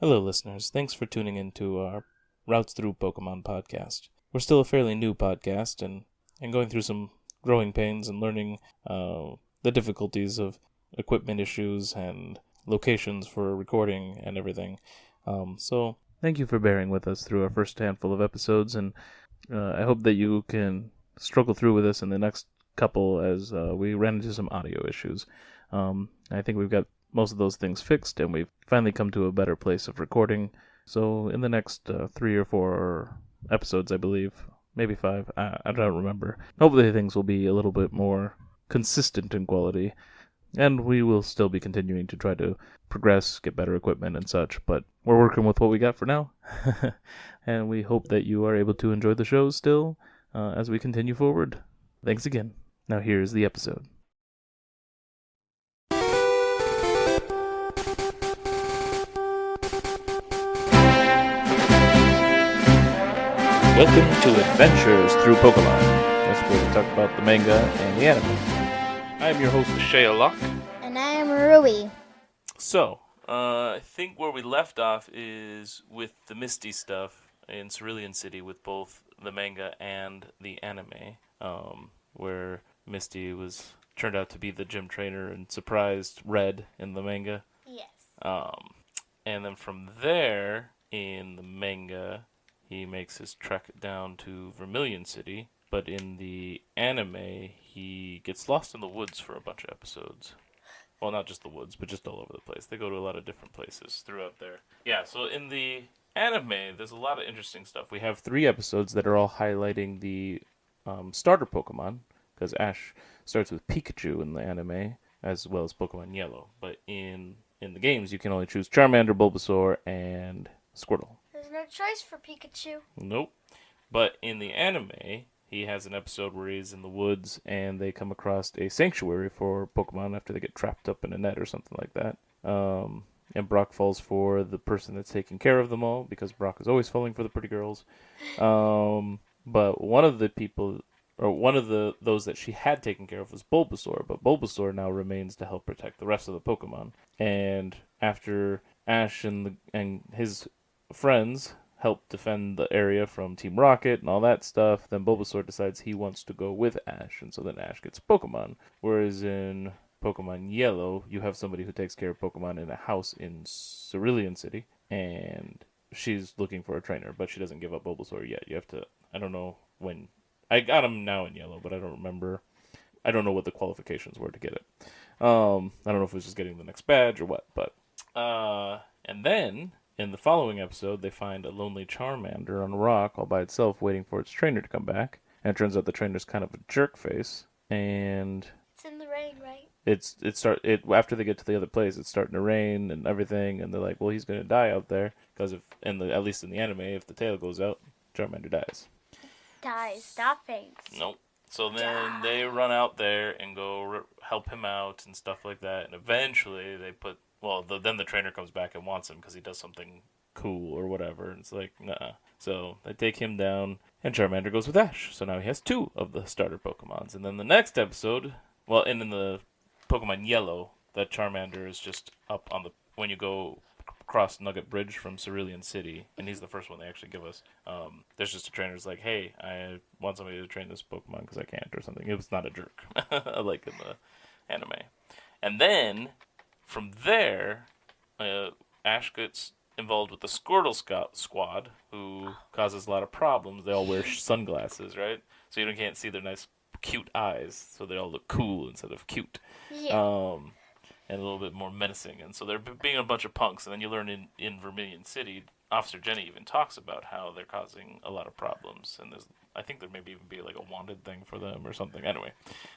Hello, listeners. Thanks for tuning in to our Routes Through Pokemon podcast. We're still a fairly new podcast and going through some growing pains and learning the difficulties of equipment issues and locations for recording and everything. So thank you for bearing with us through our first handful of episodes, and I hope that you can struggle through with us in the next couple as we ran into some audio issues. I think we've got most of those things fixed, and we've finally come to a better place of recording. So in the next 3 or 4 episodes, I believe, maybe 5, I don't remember, hopefully things will be a little bit more consistent in quality, and we will still be continuing to try to progress, get better equipment and such, but we're working with what we got for now. And we hope that you are able to enjoy the show still as we continue forward. Thanks again. Now here's the episode. Welcome to Adventures Through Pokemon. That's where we talk about the manga and the anime. I am your host, Shea Locke. And I am Rui. So, I think where we left off is with the Misty stuff in Celadon City with both the manga and the anime, where Misty turned out to be the gym trainer and surprised Red in the manga. Yes. And then from there, in the manga, he makes his trek down to Vermilion City, but in the anime, he gets lost in the woods for a bunch of episodes. Well, not just the woods, but just all over the place. They go to a lot of different places throughout there. Yeah, so in the anime, there's a lot of interesting stuff. We have 3 episodes that are all highlighting the starter Pokemon, because Ash starts with Pikachu in the anime, as well as Pokemon Yellow. But in the games, you can only choose Charmander, Bulbasaur, and Squirtle. There's no choice for Pikachu. Nope. But in the anime, he has an episode where he's in the woods and they come across a sanctuary for Pokemon after they get trapped up in a net or something like that. And Brock falls for the person that's taking care of them all, because Brock is always falling for the pretty girls. But one of the people, or one of those that she had taken care of was Bulbasaur, but Bulbasaur now remains to help protect the rest of the Pokemon. And after Ash and his friends help defend the area from Team Rocket and all that stuff, then Bulbasaur decides he wants to go with Ash, and so then Ash gets Pokemon. Whereas in Pokemon Yellow, you have somebody who takes care of Pokemon in a house in Celadon City, and she's looking for a trainer, but she doesn't give up Bulbasaur yet. You have to, I don't know when, I got him now in Yellow, but I don't know what the qualifications were to get it. I don't know if it was just getting the next badge or what, but, and then in the following episode, they find a lonely Charmander on a rock all by itself waiting for its trainer to come back. And it turns out the trainer's kind of a jerk face. And It's in the rain, right? After they get to the other place, it's starting to rain and everything, and they're like, well, he's going to die out there, because at least in the anime, if the tail goes out, Charmander dies. Dies. Stop things. Nope. So then they run out there and go help him out and stuff like that, and eventually then the trainer comes back and wants him because he does something cool or whatever, and it's like, nah. So they take him down, and Charmander goes with Ash. So now he has 2 of the starter Pokemons. And then the next episode, and in the Pokemon Yellow, that Charmander is just up on when you go across Nugget Bridge from Celadon City, and he's the first one they actually give us. There's just a trainer who's like, hey, I want somebody to train this Pokemon because I can't, or something. It was not a jerk, like in the anime. And then from there, Ash gets involved with the Squirtle squad, who causes a lot of problems. They all wear sunglasses, right? So you can't see their nice, cute eyes, so they all look cool instead of cute. Yeah. And a little bit more menacing. And so they're being a bunch of punks. And then you learn in Vermilion City, Officer Jenny even talks about how they're causing a lot of problems. And I think there maybe even be like a wanted thing for them or something. Anyway,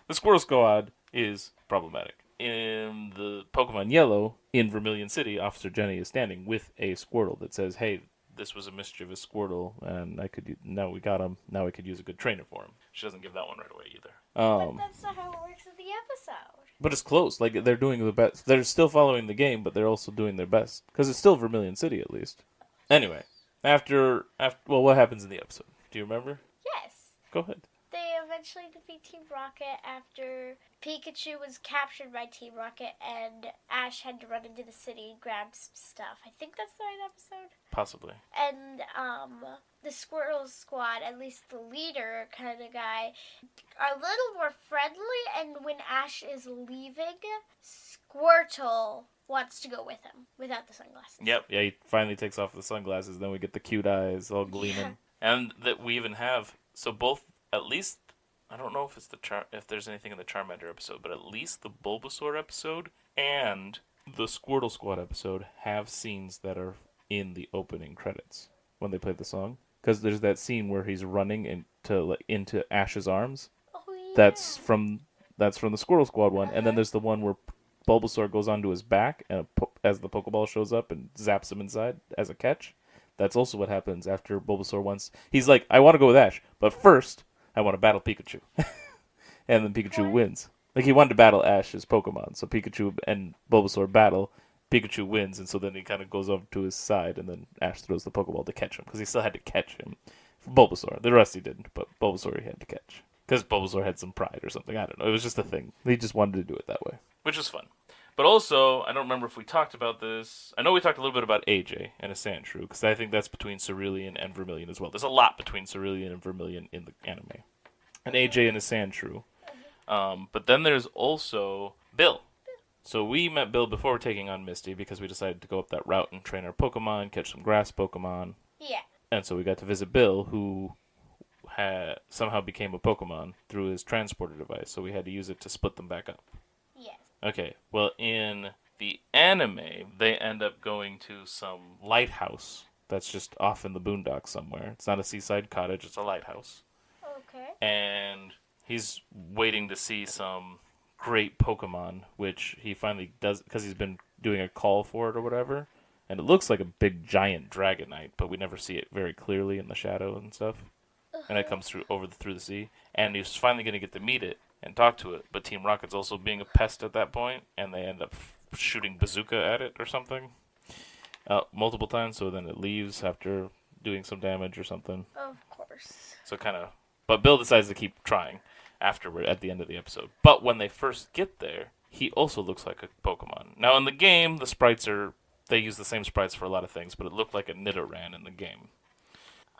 the Squirtle Squad is problematic. In the Pokemon Yellow, in Vermilion City, Officer Jenny is standing with a Squirtle that says, hey, this was a mischievous Squirtle, and now we got him, now we could use a good trainer for him. She doesn't give that one right away either. But that's not how it works in the episode. But it's close. Like, they're doing the best. They're still following the game, but they're also doing their best. Because it's still Vermilion City, at least. Anyway, what happens in the episode? Do you remember? Yes. Go ahead. They eventually defeat Team Rocket after Pikachu was captured by Team Rocket and Ash had to run into the city and grab some stuff. I think that's the right episode. Possibly. And the Squirtle Squad, at least the leader kind of guy, are a little more friendly. And when Ash is leaving, Squirtle wants to go with him without the sunglasses. Yep. Yeah, he finally takes off the sunglasses. Then we get the cute eyes all gleaming. Yeah. And that we even have, so both, at least, I don't know if it's if there's anything in the Charmander episode, but at least the Bulbasaur episode and the Squirtle Squad episode have scenes that are in the opening credits when they play the song. Because there's that scene where he's running into Ash's arms. Oh, yeah. That's from the Squirtle Squad one. And then there's the one where Bulbasaur goes onto his back and as the Pokeball shows up and zaps him inside as a catch. That's also what happens after Bulbasaur once. He's like, I want to go with Ash, but first, I want to battle Pikachu. And then Pikachu wins. Like, he wanted to battle Ash's Pokemon, so Pikachu and Bulbasaur battle. Pikachu wins, and so then he kind of goes over to his side, and then Ash throws the Pokeball to catch him, because he still had to catch him. For Bulbasaur. The rest he didn't, but Bulbasaur he had to catch. Because Bulbasaur had some pride or something. I don't know. It was just a thing. He just wanted to do it that way. Which was fun. But also, I don't remember if we talked about this. I know we talked a little bit about AJ and a Sandshrew, because I think that's between Cerulean and Vermilion as well. There's a lot between Cerulean and Vermilion in the anime. An AJ and a Sandshrew. But then there's also Bill. So we met Bill before taking on Misty, because we decided to go up that route and train our Pokemon, catch some grass Pokemon. Yeah. And so we got to visit Bill, who somehow became a Pokemon through his transporter device, so we had to use it to split them back up. Yes. Okay, well, in the anime, they end up going to some lighthouse that's just off in the boondocks somewhere. It's not a seaside cottage, it's a lighthouse. Okay. And he's waiting to see some great Pokemon, which he finally does, because he's been doing a call for it or whatever. And it looks like a big giant Dragonite, but we never see it very clearly in the shadow and stuff. And it comes through the sea. And he's finally going to get to meet it and talk to it, but Team Rocket's also being a pest at that point, and they end up shooting bazooka at it or something multiple times, so then it leaves after doing some damage or something. Of course. So but Bill decides to keep trying afterward at the end of the episode. But when they first get there, he also looks like a Pokemon. Now in the game, the sprites they use the same sprites for a lot of things, but it looked like a Nidoran in the game.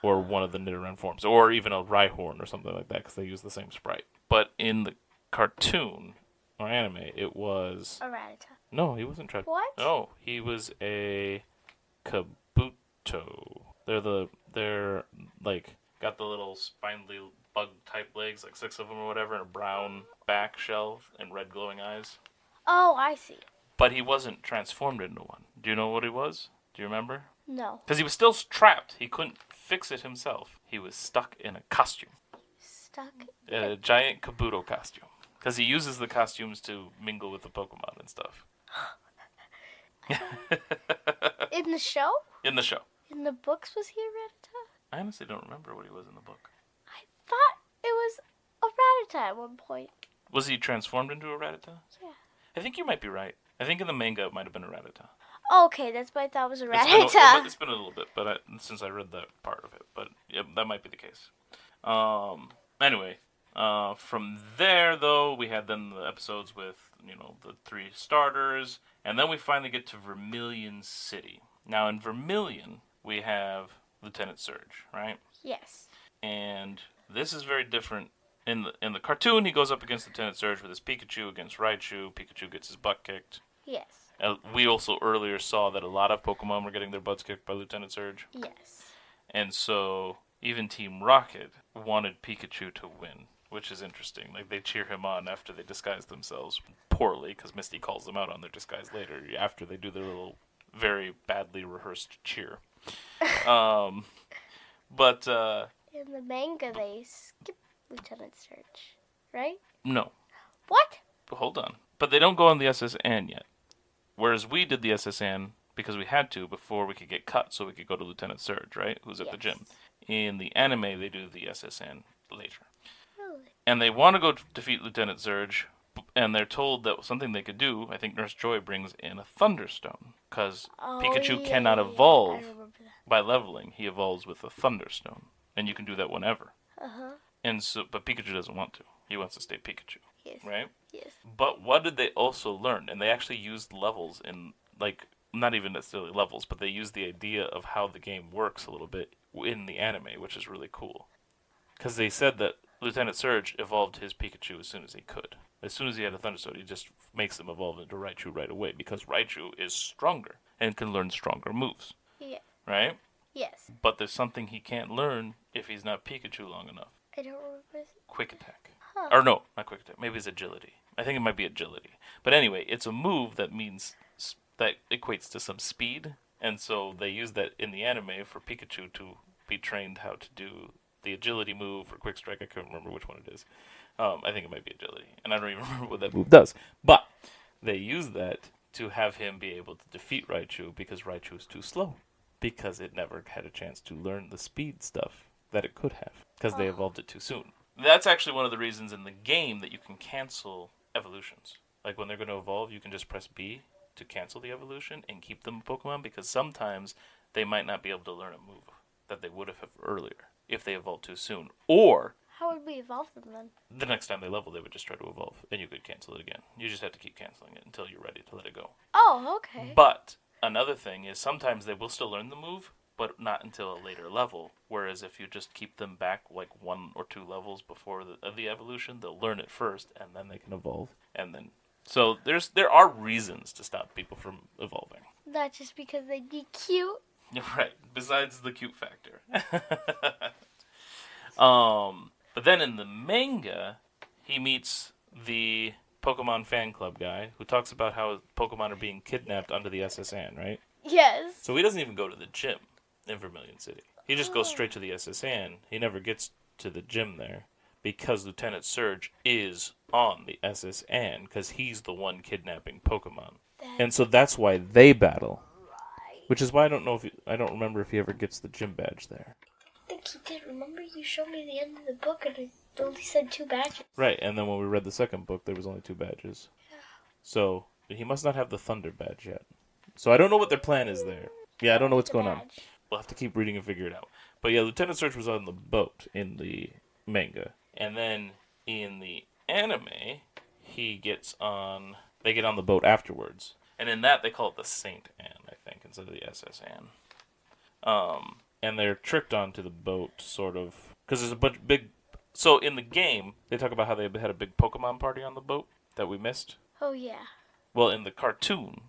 Or one of the Nidoran forms, or even a Rhyhorn or something like that, because they use the same sprite. But in the cartoon, or anime, it was... A Rattata. No, he wasn't What? No, he was a Kabuto. They're like, got the little spindly bug-type legs, like 6 of them or whatever, and a brown back shell and red glowing eyes. Oh, I see. But he wasn't transformed into one. Do you know what he was? Do you remember? No. Because he was still trapped. He couldn't fix it himself. He was stuck in a costume. Stuck? A giant Kabuto costume. Because he uses the costumes to mingle with the Pokemon and stuff. In the show? In the show. In the books, was he a Rattata? I honestly don't remember what he was in the book. I thought it was a Rattata at one point. Was he transformed into a Rattata? Yeah. I think you might be right. I think in the manga it might have been a Rattata. Okay, that's what I thought was a Rattata. It's been a little bit, but since I read that part of it. But yeah, that might be the case. Anyway, from there, though, we had then the episodes with, the 3 starters. And then we finally get to Vermilion City. Now, in Vermilion, we have Lieutenant Surge, right? Yes. And this is very different. In the cartoon, he goes up against Lieutenant Surge with his Pikachu against Raichu. Pikachu gets his butt kicked. Yes. We also earlier saw that a lot of Pokemon were getting their butts kicked by Lieutenant Surge. Yes. And so even Team Rocket wanted Pikachu to win, which is interesting. Like, they cheer him on after they disguise themselves poorly, because Misty calls them out on their disguise later, after they do their little very badly rehearsed cheer. But in the manga, they skip Lieutenant Surge, right? No. What? Hold on. But they don't go on the SSN yet. Whereas we did the SSN because we had to before we could get cut, so we could go to Lieutenant Surge, right? Who's at the gym. In the anime, they do the SSN later. Really? And they want to go defeat Lieutenant Surge, and they're told that something they could do, I think Nurse Joy brings in a Thunderstone, because Pikachu cannot evolve by leveling. He evolves with a Thunderstone, and you can do that whenever. Uh-huh. And so, but Pikachu doesn't want to. He wants to stay Pikachu, Yes. right? Yes. But what did they also learn? And they actually used levels in, like, not even necessarily levels, but they used the idea of how the game works a little bit in the anime, which is really cool. Because they said that Lieutenant Surge evolved his Pikachu as soon as he could. As soon as he had a Thunderstone, he just makes them evolve into Raichu right away because Raichu is stronger and can learn stronger moves, Yeah. right? Yes. But there's something he can't learn if he's not Pikachu long enough. I don't remember. Quick Attack. Huh. Or no, not Quick Attack. Maybe it's Agility. I think it might be Agility. But anyway, it's a move that means that equates to some speed, and so they use that in the anime for Pikachu to be trained how to do the Agility move or Quick Strike. I can't remember which one it is. I think it might be Agility, and I don't even remember what that move does. But they use that to have him be able to defeat Raichu because Raichu is too slow. Because it never had a chance to learn the speed stuff that it could have. Because they evolved it too soon. That's actually one of the reasons in the game that you can cancel evolutions. Like when they're going to evolve, you can just press B to cancel the evolution and keep them Pokemon because sometimes they might not be able to learn a move that they would have earlier if they evolved too soon. Or How would we evolve them then? the next time they level, they would just try to evolve and you could cancel it again. You just have to keep canceling it until you're ready to let it go. Oh, okay. But another thing is sometimes they will still learn the move, but not until a later level. Whereas if you just keep them back like 1 or 2 levels before the evolution, they'll learn it first, and then they can evolve. And then so there are reasons to stop people from evolving. Not just because they'd be cute. Right. Besides the cute factor. But then in the manga, he meets the Pokemon fan club guy who talks about how Pokemon are being kidnapped under the SS Anne, right? Yes. So he doesn't even go to the gym in Vermilion City. He just goes straight to the SS Anne. He never gets to the gym there because Lieutenant Surge is on the SS Anne because he's the one kidnapping Pokemon. And so that's why they battle. Which is why I don't know if I don't remember if he ever gets the gym badge there. I think he did. Remember you showed me the end of the book and it only said 2 badges. Right, and then when we read the second book, there was only 2 badges. So he must not have the Thunder badge yet. So I don't know what their plan is there. Yeah, I don't know what's going on. We'll have to keep reading and figure it out. But yeah, Lieutenant Surge was on the boat in the manga. And then in the anime, they get on the boat afterwards. And in that, they call it the Saint Anne, I think, instead of the SS Anne. And they're tricked onto the boat, sort of, because there's a bunch of big... So in the game, they talk about how they had a big Pokemon party on the boat that we missed. Oh, yeah. Well, in the cartoon,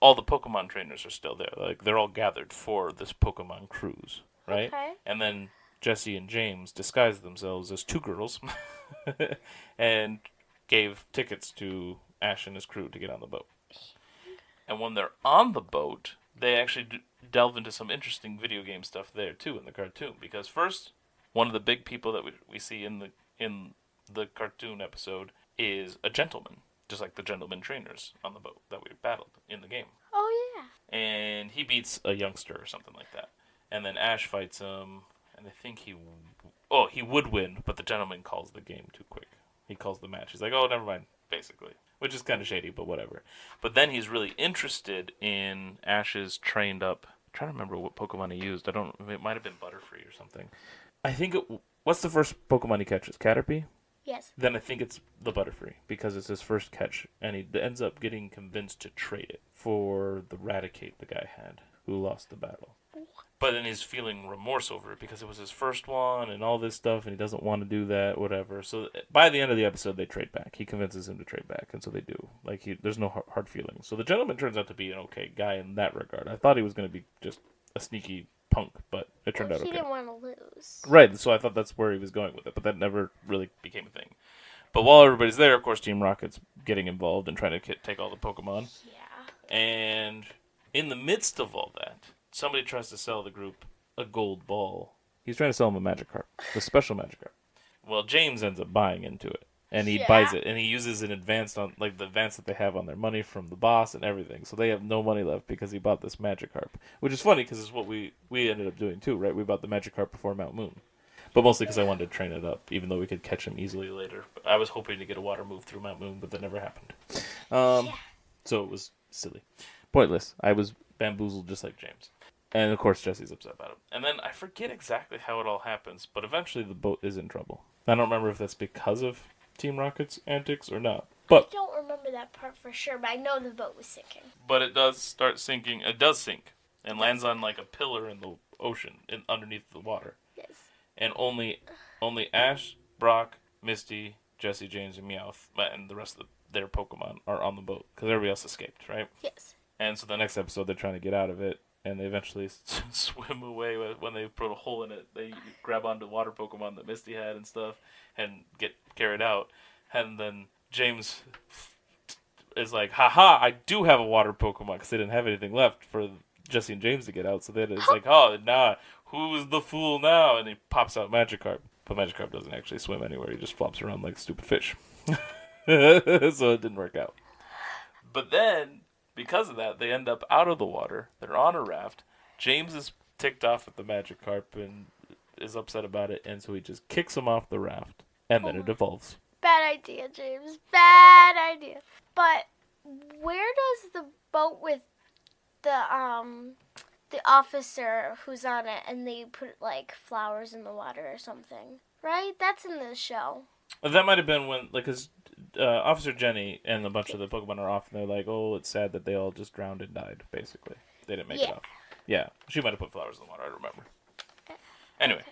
all the Pokemon trainers are still there. Like, they're all gathered for this Pokemon cruise, right? Okay. And then Jessie and James disguised themselves as 2 girls and gave tickets to Ash and his crew to get on the boat. And when they're on the boat, they actually delve into some interesting video game stuff there, too, in the cartoon. Because first, one of the big people that we see in the cartoon episode is a gentleman. Just like the gentleman trainers on the boat that we battled in the game. Oh, yeah. And he beats a youngster or something like that. And then Ash fights him, and I think he would win, but the gentleman calls the game too quick. He calls the match. He's like, oh, never mind, basically. Which is kind of shady, but whatever. But then he's really interested in Ash's trained up... I'm trying to remember what Pokemon he used. It might have been Butterfree or something. I think what's the first Pokemon he catches? Caterpie? Yes. Then I think it's the Butterfree, because it's his first catch, and he ends up getting convinced to trade it for the Raticate the guy had, who lost the battle. But then he's feeling remorse over it, because it was his first one, and all this stuff, and he doesn't want to do that, whatever. So by the end of the episode, they trade back. He convinces him to trade back, and so they do. There's no hard feelings. So the gentleman turns out to be an okay guy in that regard. I thought he was going to be just a sneaky punk, but it turned out okay. He didn't want to lose. Right, so I thought that's where he was going with it, but that never really became a thing. But while everybody's there, of course, Team Rocket's getting involved and trying to take all the Pokemon. Yeah. And in the midst of all that, somebody tries to sell the group a gold ball. He's trying to sell them a Magikarp, the special Magikarp. Well, James ends up buying into it. And he buys it, and he uses an advance on, like, the advance that they have on their money from the boss and everything. So they have no money left because he bought this Magikarp. Which is funny, because it's what we ended up doing, too, right? We bought the Magikarp before Mount Moon. But mostly because I wanted to train it up, even though we could catch him easily later. I was hoping to get a water move through Mount Moon, but that never happened. So it was silly. Pointless. I was bamboozled just like James. And of course Jesse's upset about it. And then I forget exactly how it all happens, but eventually the boat is in trouble. I don't remember if that's because of Team Rocket's antics or not. But I don't remember that part for sure, but I know the boat was sinking. But it does start sinking. It does sink and lands on like a pillar in the ocean, underneath the water. Yes. And only Ash, Brock, Misty, Jesse, James, and Meowth, and the rest of their Pokemon are on the boat because everybody else escaped, right? Yes. And so the next episode, they're trying to get out of it, and they eventually swim away. When they put a hole in it, they grab onto water Pokemon that Misty had and stuff, and get carried out. And then James is like, haha, I do have a water Pokemon, because they didn't have anything left for Jesse and James to get out. So then it's like, oh, nah, who's the fool now? And he pops out Magikarp. But Magikarp doesn't actually swim anywhere. He just flops around like a stupid fish. So it didn't work out. But then, because of that, they end up out of the water. They're on a raft. James is ticked off at the Magikarp and is upset about it. And so he just kicks him off the raft. And then it evolves. Bad idea, James. Bad idea. But where does the boat with the officer who's on it and they put like flowers in the water or something, right? That's in the show. That might have been when, like, cause Officer Jenny and a bunch of the Pokemon are off, and they're like, "Oh, it's sad that they all just drowned and died." Basically, they didn't make it off. Yeah, she might have put flowers in the water. I remember. Anyway,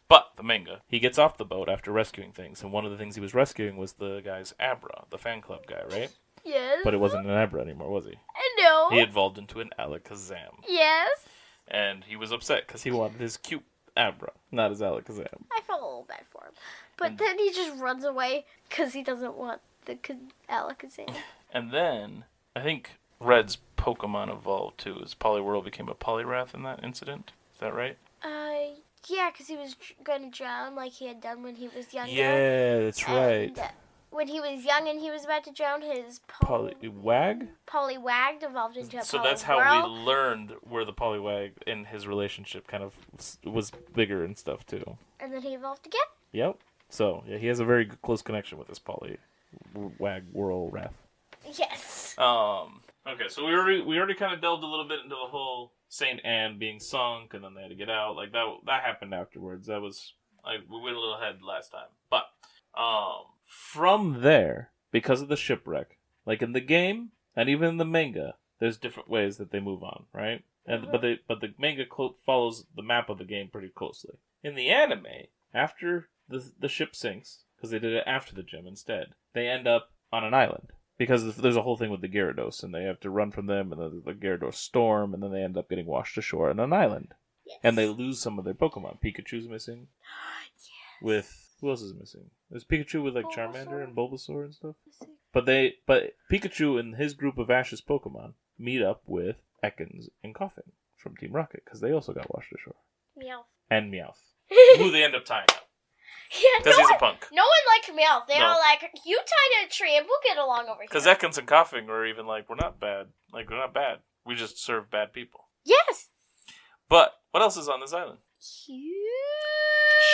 but the manga, he gets off the boat after rescuing things, and one of the things he was rescuing was the guy's Abra, the fan club guy, right? Yes. But it wasn't an Abra anymore, was he? No. He evolved into an Alakazam. Yes. And he was upset because he wanted his cute Abra, not his Alakazam. I felt a little bad for him. But then he just runs away because he doesn't want the Alakazam. And then, I think Red's Pokemon evolved too. His Poliwhirl became a Poliwrath in that incident. Is that right? Yeah, because he was going to drown like he had done when he was younger. Yeah, that's right. And, when he was young and he was about to drown, his Poliwag evolved into a So Poliwhirl. that's how we learned where the Poliwag in his relationship kind of was bigger and stuff too. And then he evolved again? Yep. So, yeah, he has a very close connection with his Poliwag Whirl Wrath. Yes. Okay, so we already kind of delved a little bit into the whole Saint Anne being sunk, and then they had to get out. Like that happened afterwards. That was we went a little ahead last time. But from there, because of the shipwreck, like in the game and even in the manga, there's different ways that they move on, right? And but the manga follows the map of the game pretty closely. In the anime, after the ship sinks, because they did it after the gym instead, they end up on an island. Because there's a whole thing with the Gyarados, and they have to run from them, and the Gyarados storm, and then they end up getting washed ashore on an island. Yes. And they lose some of their Pokemon. Pikachu's missing. Yes. With who else is missing? There's Pikachu with like Bulbasaur. Charmander and Bulbasaur and stuff. But Pikachu and his group of Ash's Pokemon meet up with Ekans and Koffing from Team Rocket, because they also got washed ashore. Meowth. And Meowth, who they end up tying up. Yeah, because he's a punk. No one liked Meowth. They all like, you tied a tree and we'll get along over here. Because Ekans and Koffing were even like, we're not bad. Like, we're not bad. We just serve bad people. Yes. But what else is on this island? Huge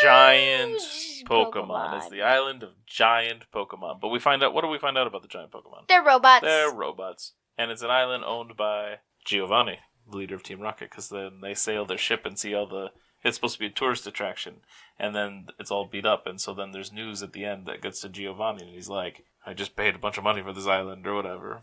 giant Pokemon. It's the island of giant Pokemon. But what do we find out about the giant Pokemon? They're robots. They're robots. And it's an island owned by Giovanni, the leader of Team Rocket, because then they sail their ship and see all the... It's supposed to be a tourist attraction, and then it's all beat up, and so then there's news at the end that gets to Giovanni, and he's like, I just paid a bunch of money for this island, or whatever.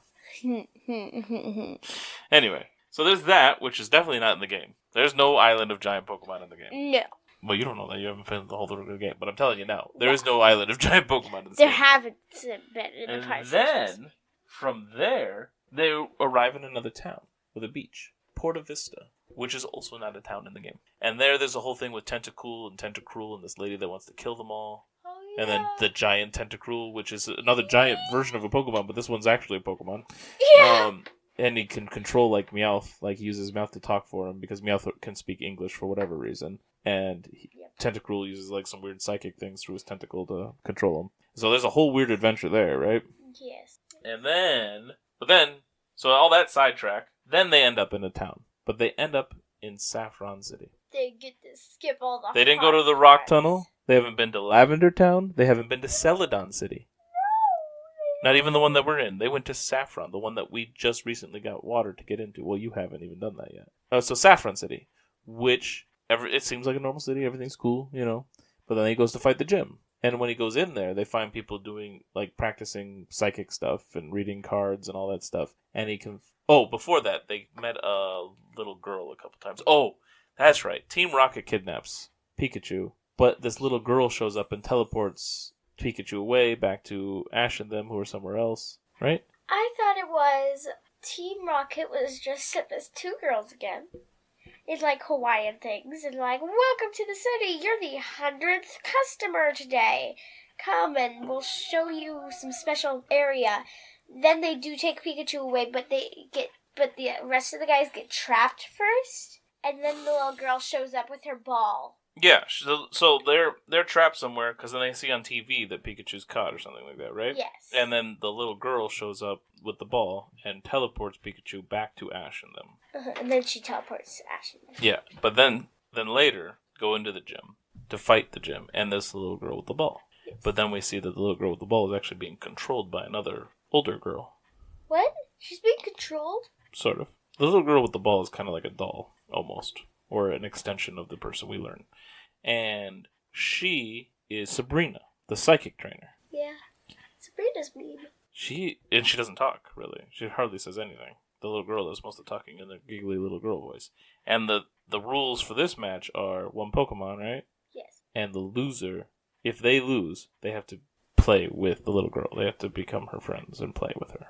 Anyway, so there's that, which is definitely not in the game. There's no island of giant Pokemon in the game. No. Well, you don't know that. You haven't finished the whole game, but I'm telling you now. There is no island of giant Pokemon in this there game. haven't been in the And then, from there, they arrive in another town with a beach. Porta Vista, which is also not a town in the game. And there's a whole thing with Tentacool and Tentacruel and this lady that wants to kill them all. Oh, yeah. And then the giant Tentacruel, which is another giant version of a Pokemon, but this one's actually a Pokemon. Yeah. And he can control, like, Meowth. Like, he uses his mouth to talk for him, because Meowth can speak English for whatever reason. And Tentacruel uses, like, some weird psychic things through his tentacle to control him. So there's a whole weird adventure there, right? Yes. And then... So all that sidetrack, then they end up in a town. But they end up in Saffron City. They get to skip all the They didn't go to the Rock Tunnel. They haven't been to Lavender Town. They haven't been to Celadon City. Not even the one that we're in. They went to Saffron, the one that we just recently got water to get into. Well, you haven't even done that yet. So Saffron City, which it seems like a normal city. Everything's cool, But then he goes to fight the gym. And when he goes in there, they find people doing, like, practicing psychic stuff and reading cards and all that stuff. And he can... Oh, before that, they met a little girl a couple times. Oh, that's right. Team Rocket kidnaps Pikachu. But this little girl shows up and teleports Pikachu away back to Ash and them, who are somewhere else. Right? I thought it was Team Rocket was dressed up as two girls again. In, like, Hawaiian things, and, like, welcome to the city, you're the 100th customer today. Come, and we'll show you some special area. Then they do take Pikachu away, but the rest of the guys get trapped first, and then the little girl shows up with her ball. Yeah, so they're trapped somewhere, because then they see on TV that Pikachu's caught or something like that, right? Yes. And then the little girl shows up with the ball and teleports Pikachu back to Ash and them. And then she teleports to Ash and them. Yeah, but then later, go into the gym to fight the gym and this little girl with the ball. Yes. But then we see that the little girl with the ball is actually being controlled by another older girl. What? She's being controlled? Sort of. The little girl with the ball is kind of like a doll, almost. Or an extension of the person we learn. And she is Sabrina, the psychic trainer. Yeah. Sabrina's mean. She doesn't talk, really. She hardly says anything. The little girl does most of the talking in the giggly little girl voice. And the rules for this match are one Pokemon, right? Yes. And the loser, if they lose, they have to play with the little girl. They have to become her friends and play with her.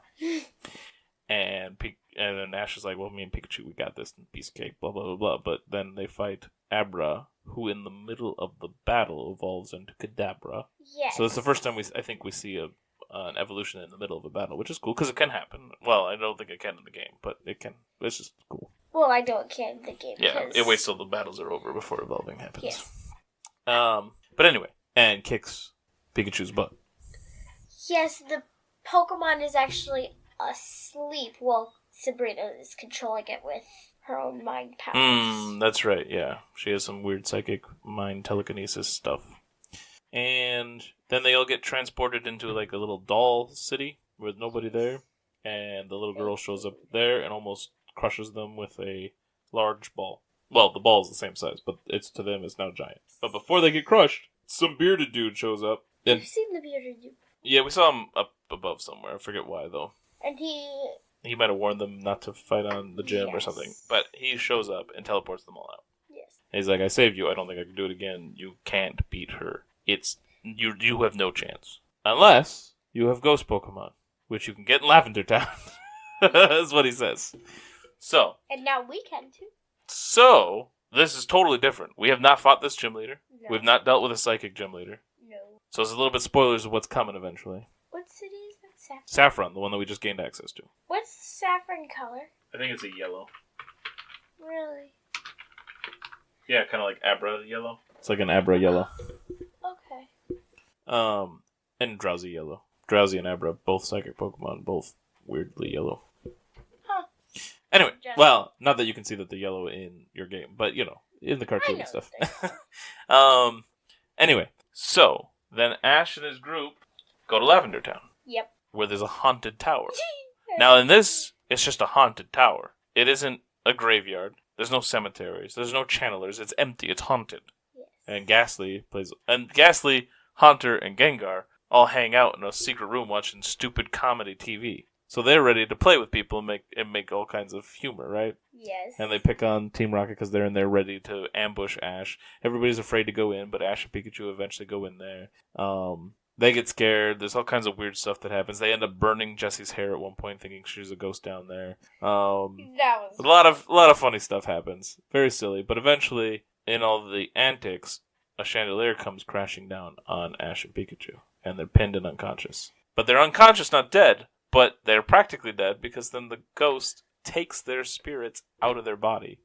And then Ash is like, well, me and Pikachu, we got this piece of cake, blah, blah, blah, blah. But then they fight Abra, who in the middle of the battle evolves into Kadabra. Yes. So it's the first time I think we see an evolution in the middle of a battle, which is cool, because it can happen. Well, I don't think it can in the game, but it can. It's just cool. Well, I know it can in the game. Yeah, it waits till the battles are over before evolving happens. Yes. But anyway, and kicks Pikachu's butt. Yes, the Pokemon is actually asleep. Well, Sabrina is controlling it with her own mind powers. That's right, yeah. She has some weird psychic mind telekinesis stuff. And then they all get transported into like a little doll city with nobody there. And the little girl shows up there and almost crushes them with a large ball. Well, the ball is the same size, but to them it's now giant. But before they get crushed, some bearded dude shows up. And I've seen the bearded dude. Yeah, we saw him up above somewhere. I forget why, though. And he might have warned them not to fight on the gym or Yes. something. But he shows up and teleports them all out. Yes. And he's like, I saved you. I don't think I can do it again. You can't beat her. You have no chance. Unless you have ghost Pokemon, which you can get in Lavender Town. That's what he says. And now we can, too. So, this is totally different. We have not fought this gym leader. No. We've not dealt with a psychic gym leader. No. So it's a little bit spoilers of what's coming eventually. What city is that? Saffron. Saffron, the one that we just gained access to. What's the saffron color? I think it's a yellow. Really? Yeah, kind of like Abra yellow. It's like an Abra yellow. Okay. And Drowsy yellow. Drowsy and Abra, both psychic Pokemon, both weirdly yellow. Huh. Anyway, well, not that you can see that they're yellow in your game, but, in the cartoon and stuff. Anyway, so, then Ash and his group go to Lavender Town. Yep. Where there's a haunted tower. Now, in this, it's just a haunted tower. It isn't a graveyard. There's no cemeteries. There's no channelers. It's empty. It's haunted. Yes. And Ghastly, Haunter, and Gengar all hang out in a secret room watching stupid comedy TV. So they're ready to play with people and make all kinds of humor, right? Yes. And they pick on Team Rocket because they're in there ready to ambush Ash. Everybody's afraid to go in, but Ash and Pikachu eventually go in there. They get scared. There's all kinds of weird stuff that happens. They end up burning Jessie's hair at one point, thinking she's a ghost down there. That was A lot of funny stuff happens. Very silly, but eventually, in all the antics, a chandelier comes crashing down on Ash and Pikachu, and they're pinned and unconscious. But they're unconscious, not dead, but they're practically dead because then the ghost takes their spirits out of their body.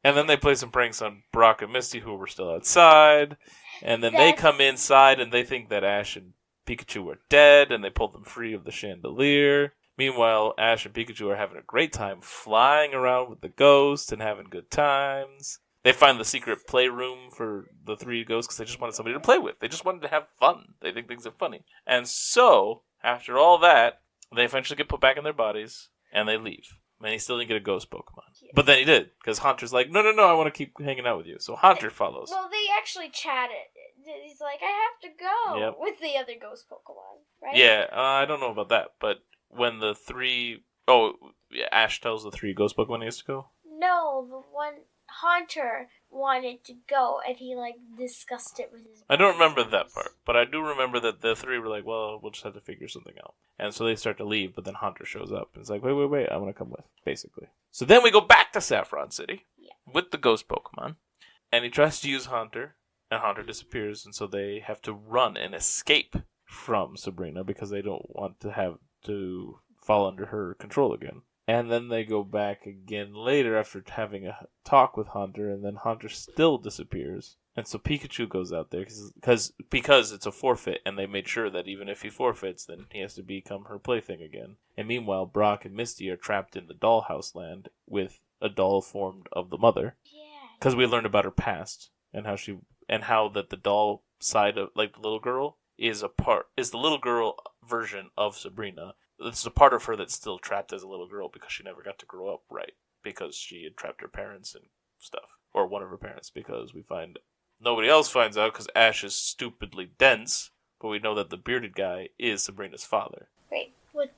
And then they play some pranks on Brock and Misty, who were still outside, and then they come inside and they think that Ash and Pikachu are dead, and they pull them free of the chandelier. Meanwhile, Ash and Pikachu are having a great time flying around with the ghost and having good times. They find the secret playroom for the three ghosts because they just wanted somebody to play with. They just wanted to have fun. They think things are funny. And so, after all that, they eventually get put back in their bodies, and they leave. And he still didn't get a ghost Pokemon. Yes. But then he did, because Haunter's like, no, I want to keep hanging out with you. So Haunter follows. Well, they actually chatted. He's like, I have to go with the other ghost Pokemon, right? Yeah, I don't know about that, but when the three... Oh, yeah, Ash tells the 3 ghost Pokemon he has to go? No, the one Haunter wanted to go, and he, like, discussed it with his I don't remember that part, but I do remember that the 3 were like, well, we'll just have to figure something out. And so they start to leave, but then Haunter shows up, and it's like, wait, I'm going to come with, basically. So then we go back to Saffron City with the ghost Pokemon, and he tries to use Haunter, and Haunter disappears, and so they have to run and escape from Sabrina because they don't want to have to fall under her control again. And then they go back again later after having a talk with Haunter, and then Haunter still disappears. And so Pikachu goes out there because it's a forfeit, and they made sure that even if he forfeits, then he has to become her plaything again. And meanwhile, Brock and Misty are trapped in the dollhouse land with a doll formed of the mother. Yeah. Because we learned about her past and how that the doll side of, like, the little girl is the little girl version of Sabrina. It's a part of her that's still trapped as a little girl because she never got to grow up right because she had trapped her parents and stuff, or one of her parents, because we find nobody else finds out because Ash is stupidly dense, but we know that the bearded guy is Sabrina's father. Wait, what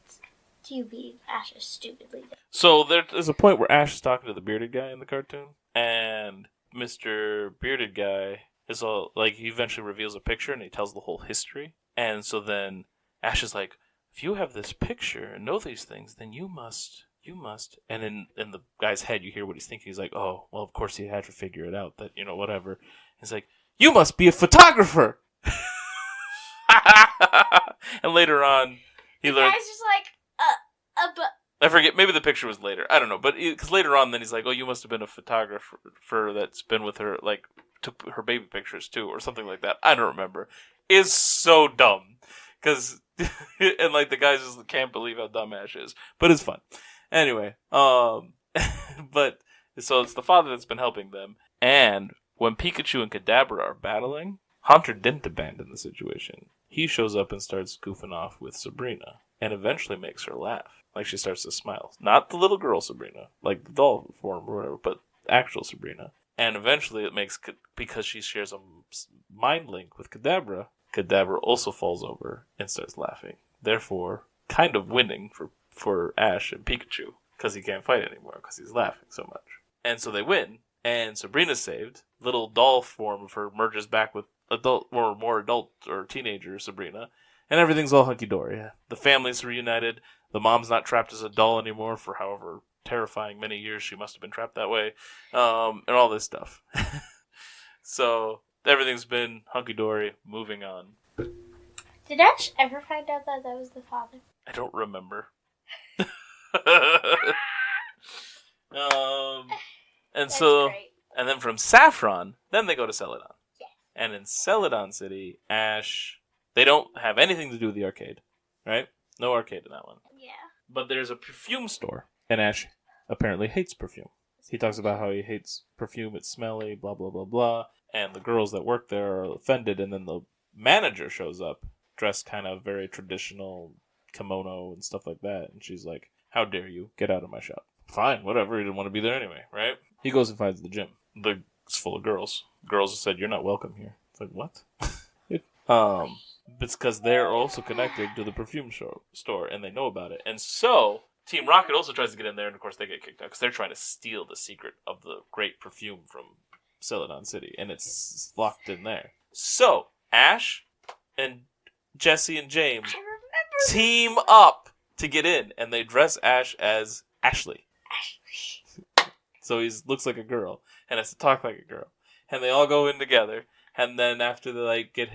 do you mean Ash is stupidly dense? So there's a point where Ash is talking to the bearded guy in the cartoon, and Mr. Bearded Guy is all like, he eventually reveals a picture and he tells the whole history, and so then Ash is like, if you have this picture and know these things, then you must. And in the guy's head, you hear what he's thinking. He's like, oh, well, of course he had to figure it out that, whatever. He's like, you must be a photographer! And later on, he learns... The guy's just like, but... I forget, maybe the picture was later. I don't know, but because later on, then he's like, oh, you must have been a photographer that's been with her, like, took her baby pictures too, or something like that. I don't remember. It's so dumb. Because, and like, the guys just can't believe how dumb Ash is. But it's fun. Anyway, but, so it's the father that's been helping them. And when Pikachu and Kadabra are battling, Haunter didn't abandon the situation. He shows up and starts goofing off with Sabrina. And eventually makes her laugh. Like, she starts to smile. Not the little girl Sabrina, like the doll form or whatever, but actual Sabrina. And eventually it makes, because she shares a mind link with Kadabra, Kadabra also falls over and starts laughing. Therefore, kind of winning for Ash and Pikachu, because he can't fight anymore, because he's laughing so much. And so they win, and Sabrina's saved. Little doll form of her merges back with adult, or more adult or teenager Sabrina, and everything's all hunky-dory. The family's reunited, the mom's not trapped as a doll anymore for however terrifying many years she must have been trapped that way, and all this stuff. So... everything's been hunky-dory, moving on. Did Ash ever find out that was the father? I don't remember. And That's so, great. And then from Saffron, then they go to Celadon. Yes. And in Celadon City, Ash, they don't have anything to do with the arcade, right? No arcade in that one. Yeah. But there's a perfume store, and Ash apparently hates perfume. He talks about how he hates perfume, it's smelly, blah, blah, blah, blah. And the girls that work there are offended, and then the manager shows up, dressed kind of very traditional kimono and stuff like that, and she's like, how dare you, get out of my shop. Fine, whatever, he didn't want to be there anyway, right? He goes and finds the gym. It's full of girls. Girls said, you're not welcome here. It's like, what? It's because they're also connected to the perfume store, and they know about it. And so, Team Rocket also tries to get in there, and of course they get kicked out, because they're trying to steal the secret of the great perfume from Celadon City, and it's locked in there. So, Ash and Jesse and James team up to get in, and they dress Ash as Ashley. So he looks like a girl, and has to talk like a girl. And they all go in together, and then after they get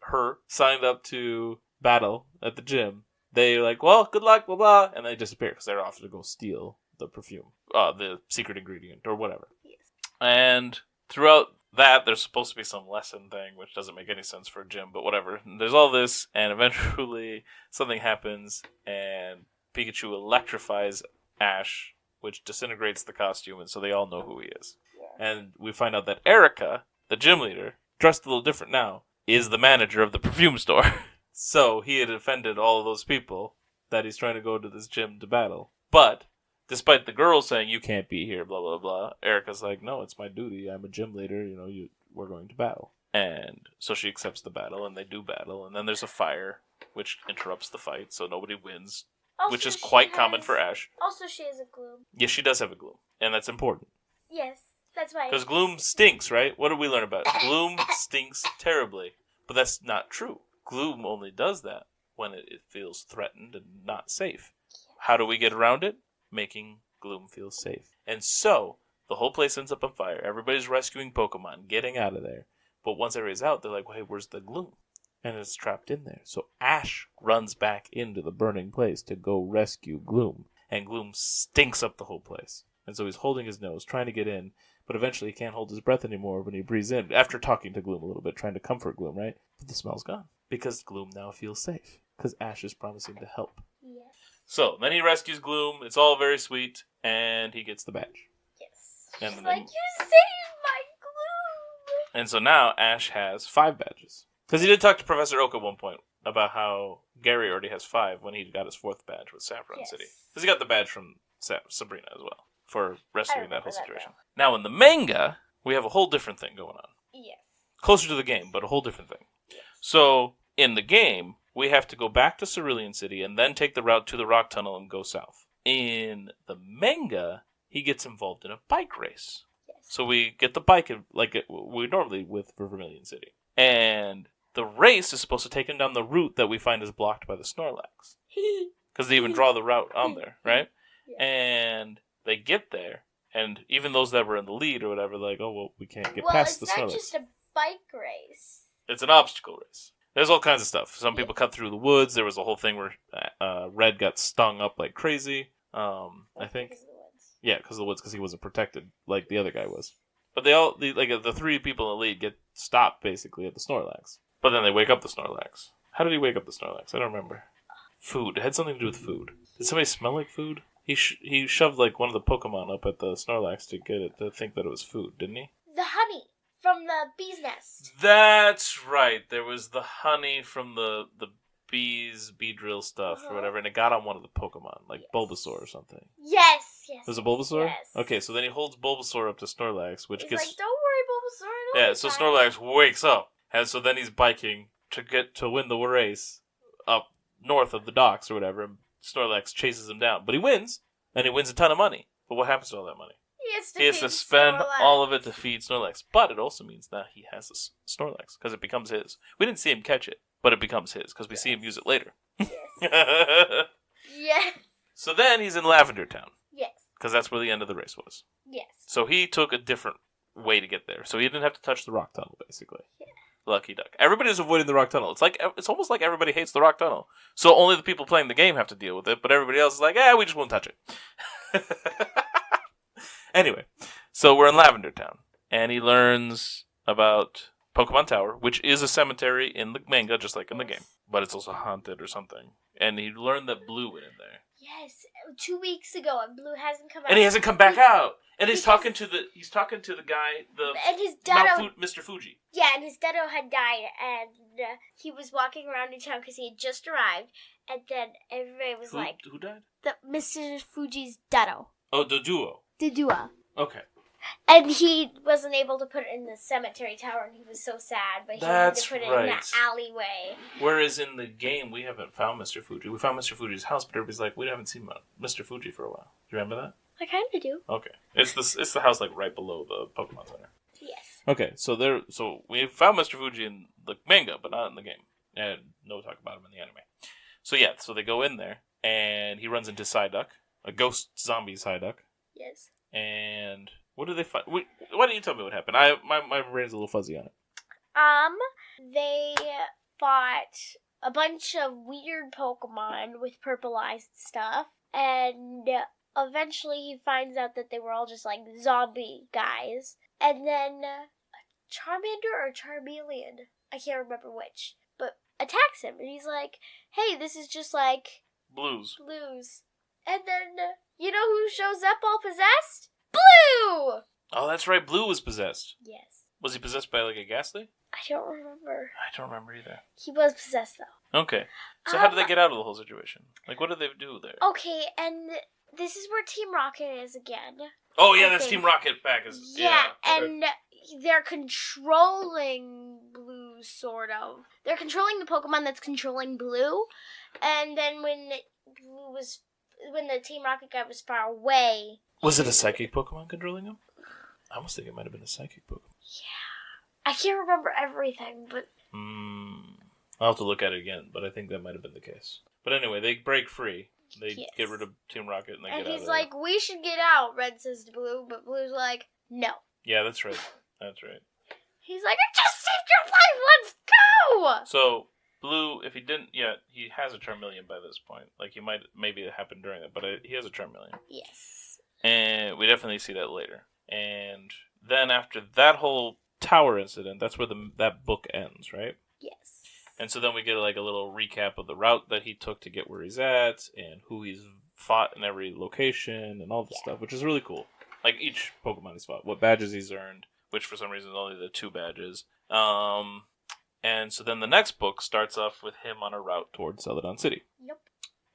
her signed up to battle at the gym, they're like, well, good luck, blah, blah, and they disappear, because they're off to go steal the perfume, the secret ingredient, or whatever. Yes. And throughout that, there's supposed to be some lesson thing, which doesn't make any sense for a gym, but whatever. There's all this, and eventually something happens, and Pikachu electrifies Ash, which disintegrates the costume, and so they all know who he is. Yeah. And we find out that Erica, the gym leader, dressed a little different now, is the manager of the perfume store. So he had offended all of those people that he's trying to go to this gym to battle. But Despite the girls saying, you can't be here, blah, blah, blah. Erica's like, no, it's my duty. I'm a gym leader. We're going to battle. And so she accepts the battle, and they do battle. And then there's a fire, which interrupts the fight, so nobody wins, Also, which is quite common for Ash. Also, she has a gloom. Yes, she does have a gloom, and that's important. Yes, that's why. Because gloom stinks, right? What did we learn about it? Gloom stinks terribly. But that's not true. Gloom only does that when it feels threatened and not safe. How do we get around it? Making gloom feel safe. And so, the whole place ends up on fire. Everybody's rescuing Pokemon, getting out of there. But once everybody's out, they're like, well, hey, where's the gloom? And it's trapped in there. So Ash runs back into the burning place to go rescue Gloom. And Gloom stinks up the whole place. And so he's holding his nose, trying to get in. But eventually he can't hold his breath anymore when he breathes in. After talking to Gloom a little bit, trying to comfort Gloom, right? But the smell's gone. Because Gloom now feels safe. Because Ash is promising to help. Yes. So, then he rescues Gloom. It's all very sweet. And he gets the badge. Yes. And He's then, like, you saved my Gloom! And so now Ash has 5 badges. Because he did talk to Professor Oak at one point about how Gary already has 5 when he got his 4th badge with Saffron City. Because he got the badge from Sabrina as well for rescuing that whole situation. Now in the manga, we have a whole different thing going on. Yes. Closer to the game, but a whole different thing. Yes. So in the game, we have to go back to Cerulean City and then take the route to the Rock Tunnel and go south. In the manga, he gets involved in a bike race. Yes. So we get the bike like we normally with for Vermilion City. And the race is supposed to take him down the route that we find is blocked by the Snorlax. Because they even draw the route on there, right? Yeah. And they get there, and even those that were in the lead or whatever, they're like, oh, well, we can't get past the Snorlax. Well, it's not just a bike race. It's an obstacle race. There's all kinds of stuff. Some people cut through the woods. There was a whole thing where Red got stung up like crazy, I think. Because of the woods. Yeah, because of the woods, because he wasn't protected like the other guy was. But the 3 people in the lead get stopped, basically, at the Snorlax. But then they wake up the Snorlax. How did he wake up the Snorlax? I don't remember. Food. It had something to do with food. Did somebody smell like food? He shoved like one of the Pokemon up at the Snorlax to get it to think that it was food, didn't he? The honey from the bee's nest. That's right. There was the honey from the Beedrill stuff or whatever, and it got on one of the Pokemon, like Bulbasaur or something. Yes. Was it Bulbasaur? Yes. Okay, so then he holds Bulbasaur up to Snorlax, which He's gets... like, don't worry, Bulbasaur. Yeah, so Snorlax wakes up, and so then he's biking to win the race up north of the docks or whatever, and Snorlax chases him down. But he wins, and he wins a ton of money. But what happens to all that money? He has to spend all of it to feed Snorlax. But it also means that he has a Snorlax, because it becomes his. We didn't see him catch it, but it becomes his, because we see him use it later. Yes. Yes. So then he's in Lavender Town. Yes. Because that's where the end of the race was. Yes. So he took a different way to get there. So he didn't have to touch the rock tunnel, basically. Yeah. Lucky duck. Everybody's avoiding the rock tunnel. It's almost like everybody hates the rock tunnel. So only the people playing the game have to deal with it, but everybody else is like, we just won't touch it. Anyway, so we're in Lavender Town, and he learns about Pokemon Tower, which is a cemetery in the manga, just like in the game, but it's also haunted or something. And he learned that Blue went in there. Yes, 2 weeks ago, and Blue hasn't come out. And he hasn't come back out. And he's talking to the guy, and his Ditto, Mr. Fuji. Yeah, and his Ditto had died, and he was walking around in town because he had just arrived, and then everybody was like, "Who died?" Mr. Fuji's Ditto. Oh, the duo. The duo. Okay. And he wasn't able to put it in the cemetery tower, and he was so sad, but he had to put it in the alleyway. Whereas in the game, we haven't found Mr. Fuji. We found Mr. Fuji's house, but everybody's like, we haven't seen Mr. Fuji for a while. Do you remember that? I kind of do. Okay. It's the house like right below the Pokemon Center. Yes. Okay, so we found Mr. Fuji in the manga, but not in the game. And no talk about him in the anime. So they go in there, and he runs into Psyduck, a ghost zombie Psyduck. Yes. And what do they find? Why don't you tell me what happened? My brain's a little fuzzy on it. They fought a bunch of weird Pokemon with purple eyes and stuff, and eventually he finds out that they were all just like zombie guys, and then Charmander or Charmeleon, I can't remember which, but attacks him, and he's like, hey, this is just like Blues. And then, you know who shows up all possessed? Blue! Oh, that's right, Blue was possessed. Yes. Was he possessed by like a Ghastly? I don't remember. I don't remember either. He was possessed though. Okay. So how did they get out of the whole situation? Like, what did they do there? Okay, and this is where Team Rocket is again. Oh, yeah, that's Team Rocket back. Yeah, okay. and they're controlling Blue, sort of. They're controlling the Pokemon that's controlling Blue, and then when the Team Rocket guy was far away... Was it a psychic Pokemon controlling him? I almost think it might have been a psychic Pokemon. Yeah. I can't remember everything, but... I'll have to look at it again, but I think that might have been the case. But anyway, they break free. They get rid of Team Rocket and they get out of there. And he's like, we should get out, Red says to Blue, but Blue's like, no. Yeah, that's right. That's right. He's like, I just saved your life, let's go! So, Blue, if he didn't yet, he has a Charmeleon by this point. Like, maybe it happened during it, but he has a Charmeleon. Yes. And we definitely see that later. And then after that whole tower incident, that's where that book ends, right? Yes. And so then we get like a little recap of the route that he took to get where he's at, and who he's fought in every location, and all this stuff, which is really cool. Like each Pokemon he's fought, what badges he's earned, which for some reason is only the 2 badges. And so then the next book starts off with him on a route towards Celadon City. Yep.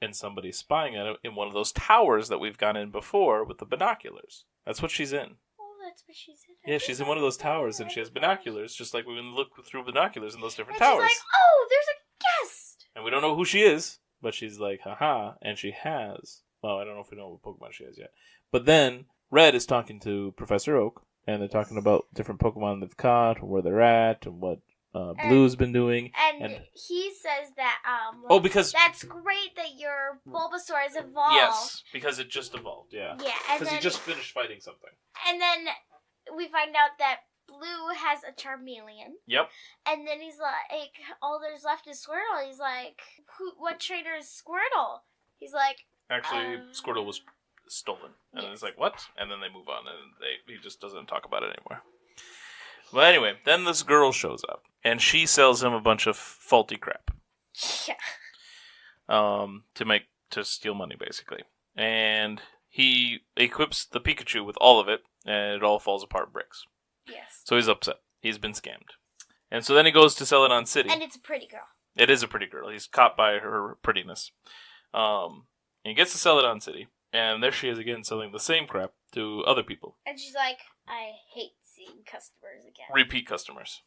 And somebody's spying at him in one of those towers that we've gone in before with the binoculars. That's what she's in. Oh, that's what she's in. Yeah, she's in one of those towers, and she has binoculars, just like we can look through binoculars in those different and towers. She's like, oh, there's a guest! And we don't know who she is, but she's like, haha, and she has... Well, I don't know if we know what Pokemon she has yet. But then, Red is talking to Professor Oak, and they're talking about different Pokemon they've caught, where they're at, and what Blue's been doing. And he says that, because... that's great that your Bulbasaur has evolved. Yes, because it just evolved, yeah. Yeah, because he just finished fighting something. And then we find out that Blue has a Charmeleon. Yep. And then he's like, all there's left is Squirtle. He's like, what trainer is Squirtle? He's like... Actually, Squirtle was stolen. And it's like, what? And then they move on, and he just doesn't talk about it anymore. Well, anyway, then this girl shows up, and she sells him a bunch of faulty crap. Yeah. To steal money, basically. And he equips the Pikachu with all of it, and it all falls apart and breaks. Yes. So he's upset. He's been scammed. And so then he goes to Celadon City. And it's a pretty girl. It is a pretty girl. He's caught by her prettiness. And he gets to Celadon City, and there she is again selling the same crap to other people. And she's like, I hate seeing customers again. Repeat customers.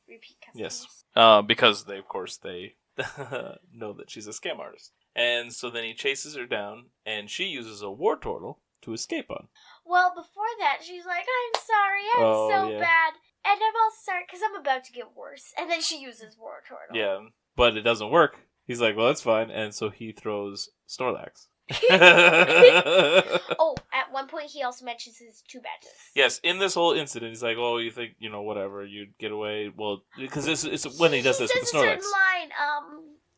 Yes. Because they know that she's a scam artist. And so then he chases her down, and she uses a Wartortle to escape on. Well, before that, she's like, I'm sorry, I'm so bad. And I'm also sorry, because I'm about to get worse. And then she uses Wartortle. Yeah, but it doesn't work. He's like, well, that's fine. And so he throws Snorlax. Oh, at one point he also mentions his 2 badges. Yes, in this whole incident, he's like, "Oh, you think whatever? You'd get away." Well, because it's when he does this with the Snorlax. He says a certain line,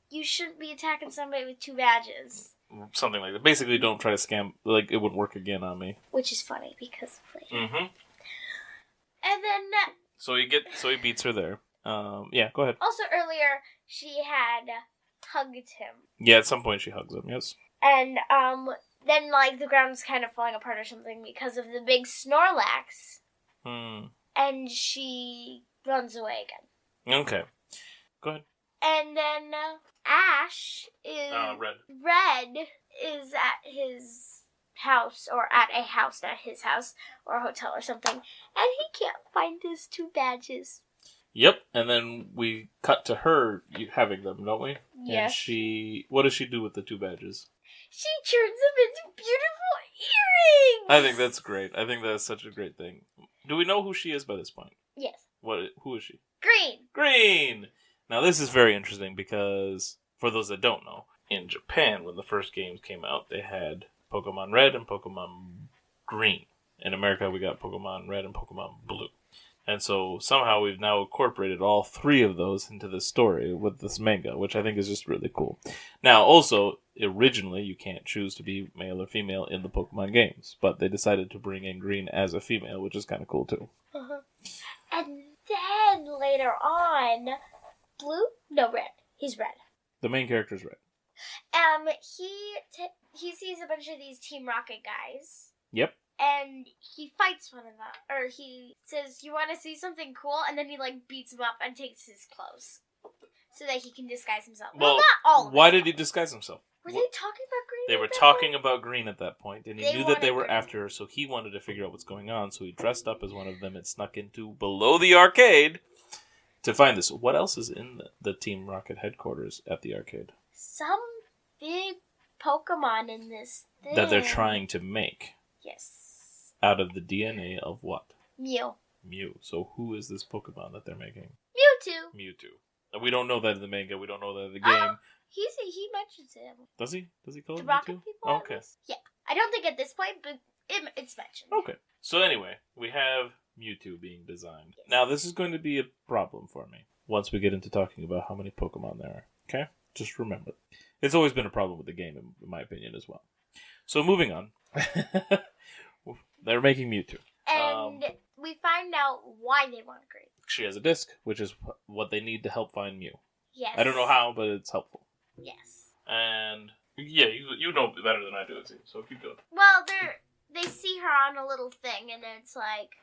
you shouldn't be attacking somebody with 2 badges. Something like that. Basically, don't try to scam. Like it wouldn't work again on me. Which is funny because of later. Mm-hmm. And then. So he beats her there. Yeah, go ahead. Also earlier, she had hugged him. Yeah, at some point she hugs him. Yes. And then like the ground's kind of falling apart or something because of the big Snorlax. And she runs away again. Okay. Go ahead. And then Ash is Red is at his house, or at a house, not his house, or a hotel or something, and he can't find his 2 badges. Yep, and then we cut to her having them, don't we? Yes. And what does she do with the 2 badges? She turns them into beautiful earrings! I think that's great. I think that's such a great thing. Do we know who she is by this point? Yes. Who is she? Green! Now this is very interesting because, for those that don't know, in Japan, when the first games came out, they had Pokemon Red and Pokemon Green. In America, we got Pokemon Red and Pokemon Blue. And so somehow we've now incorporated all 3 of those into this story with this manga, which I think is just really cool. Now, also, originally you can't choose to be male or female in the Pokemon games, but they decided to bring in Green as a female, which is kind of cool too. Uh-huh. And then later on, Red. He's Red. The main character is Red. He sees a bunch of these Team Rocket guys. Yep. And he fights one of them. Or he says, you want to see something cool? And then he, beats him up and takes his clothes. So that he can disguise himself. Well, not all of why did he disguise himself? Were they talking about Green? They were talking about Green at that point, and he knew that they were Green. after her, so he wanted to figure out what's going on, so he dressed up as one of them and snuck into below the arcade to find this. What else is in the Team Rocket headquarters at the arcade? Some big Pokemon in this thing. That they're trying to make. Yes. Out of the DNA of what? Mew. So who is this Pokemon that they're making? Mewtwo. And we don't know that in the manga, we don't know that in the game. He mentions him. Does he? Does he call the it Rocket Mewtwo? people? Okay. Yeah. I don't think at this point, but it's mentioned. Okay. So anyway, we have Mewtwo being designed. Yes. Now, this is going to be a problem for me once we get into talking about how many Pokemon there are. Okay? Just remember. It's always been a problem with the game, in my opinion, as well. So moving on. They're making Mewtwo. And we find out why they want to create. She has a disc, which is what they need to help find Mew. Yes. I don't know how, but it's helpful. Yes. And yeah, you know better than I do, so keep going. Well, they see her on a little thing, and it's like,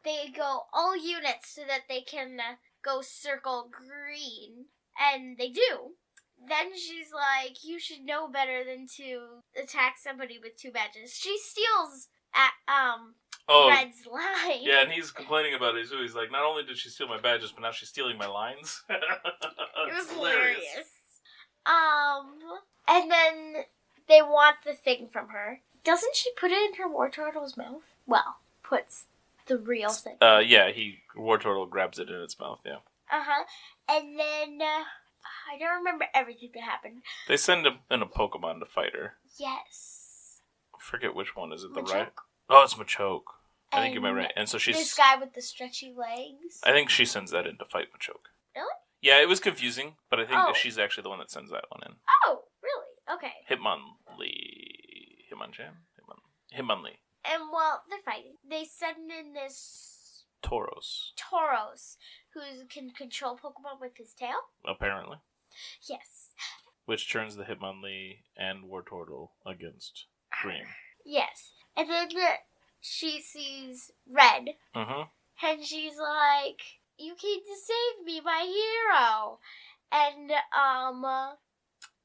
they go all units so that they can go circle Green, and they do. Then she's like, you should know better than to attack somebody with 2 badges. She steals at Red's line. Yeah, and he's complaining about it too. He's like, not only did she steal my badges, but now she's stealing my lines. It was hilarious. And then they want the thing from her. Doesn't she put it in her War Turtle's mouth? Well, puts the real thing. Yeah, War Turtle grabs it in its mouth, yeah. Uh-huh. And then, I don't remember everything that happened. They send in a Pokemon to fight her. Yes. I forget which one. Is it the Machoke. right? Oh, it's Machoke. I think you might be right. And so she's... This guy with the stretchy legs. I think she sends that in to fight Machoke. Really? Yeah, it was confusing, but I think Oh. she's actually the one that sends that one in. Oh, really? Okay. Hitmonlee. And, well, they're fighting. They send in this Tauros, who can control Pokemon with his tail. Apparently. Yes. Which turns the Hitmonlee and War Turtle against Green. Yes. And then she sees Red. Mm-hmm. And she's like, you came to save me, my hero. And,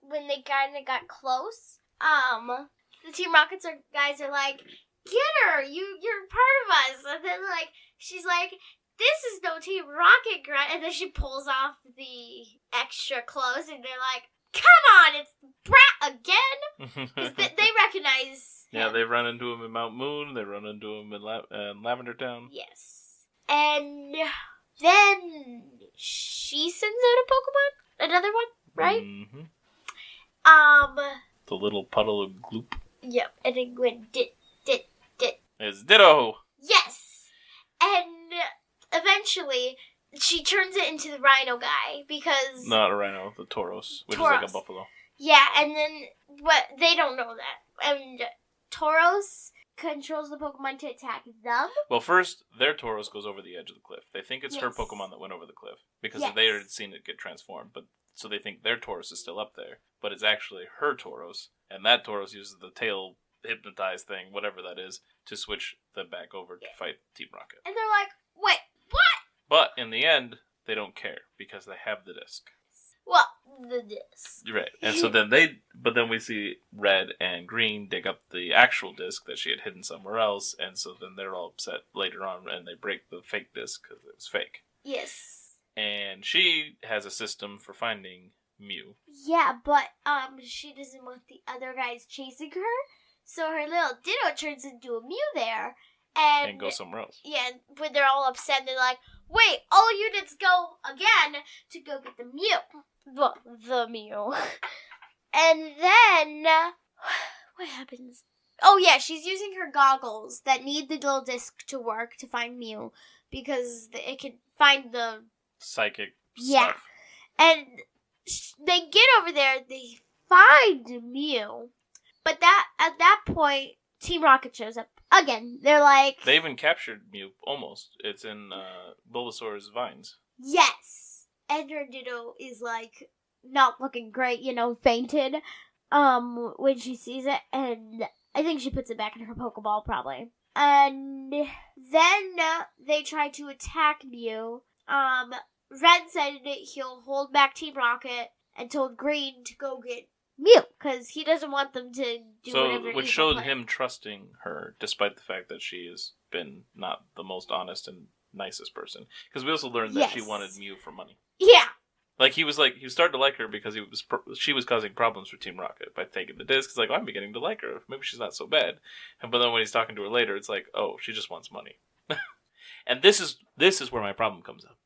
when they kind of got close, the Team Rockets guys are like, get her, you're part of us. And then, like, she's like, this is no Team Rocket, Grunt. And then she pulls off the extra clothes, and they're like, come on, it's Brat again. Because they recognize him. Yeah, they run into him in Mount Moon. They run into him in Lavender Town. Yes. And then she sends out a Pokemon. Another one, right? Mm-hmm. Um. The little puddle of gloop. Yep. And it went dit. It's Ditto. Yes. And eventually she turns it into the Rhino guy because... Not a rhino, the Tauros, which is like a buffalo. Yeah, and then they don't know that. And Tauros controls the Pokemon to attack them. Well, first, their Tauros goes over the edge of the cliff. They think it's her Yes. Pokemon that went over the cliff because Yes. they had seen it get transformed. But so they think their Tauros is still up there, but it's actually her Tauros, and that Tauros uses the tail hypnotize thing, whatever that is, to switch them back over to fight Team Rocket. And they're like, wait, what? But in the end, they don't care because they have the disc. Well, the disc. Right. And so then then we see Red and Green dig up the actual disc that she had hidden somewhere else, and so then they're all upset later on, and they break the fake disc because it was fake. Yes. And she has a system for finding Mew. Yeah, but she doesn't want the other guys chasing her, so her little Ditto turns into a Mew there, and go somewhere else. Yeah, when they're all upset, they're like, wait, all units go again to go get the Mew. The Mew. And then, what happens? Oh yeah, she's using her goggles that need the little disc to work to find Mew, because it can find the... Psychic Yeah. stuff. And they get over there, they find Mew, but at that point, Team Rocket shows up again. They're like... They even captured Mew, almost. It's in Bulbasaur's vines. Yes. And her Ditto is, like, not looking great, fainted, when she sees it, and I think she puts it back in her Pokeball, probably. And then they try to attack Mew. Red said that he'll hold back Team Rocket and told Green to go get Mew, because he doesn't want them to do whatever. Which showed him trusting her, despite the fact that she has been not the most honest and nicest person. Because we also learned that she wanted Mew for money. Yeah. He was starting to like her because she was causing problems for Team Rocket by taking the disc. It's like, oh, I'm beginning to like her. Maybe she's not so bad. But then when he's talking to her later, it's like, oh, she just wants money. And this is where my problem comes up.